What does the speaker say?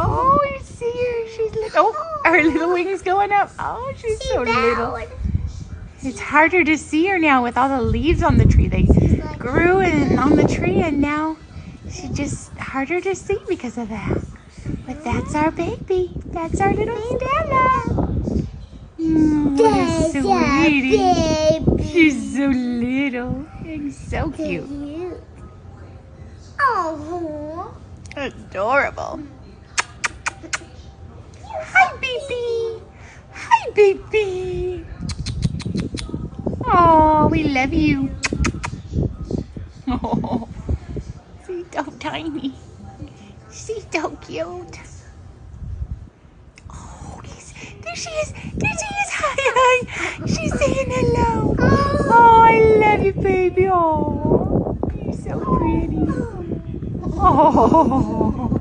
Oh, you see her. She's little. Oh, her little wings going up. Oh, she's so little. It's harder to see her now with all the leaves on the tree. They grew on the tree, and now she's just harder to see because of that. But that's our baby. That's our little Stella. What a sweetie. She's so little and so cute. Oh, Adorable. Hi, baby. Hi, baby. Oh, we love you. Oh, she's so tiny. She's so cute. Oh, there she is. There she is. Hi, hi. She's saying hello. Oh, I love you, baby. Oh, you're so pretty. Oh.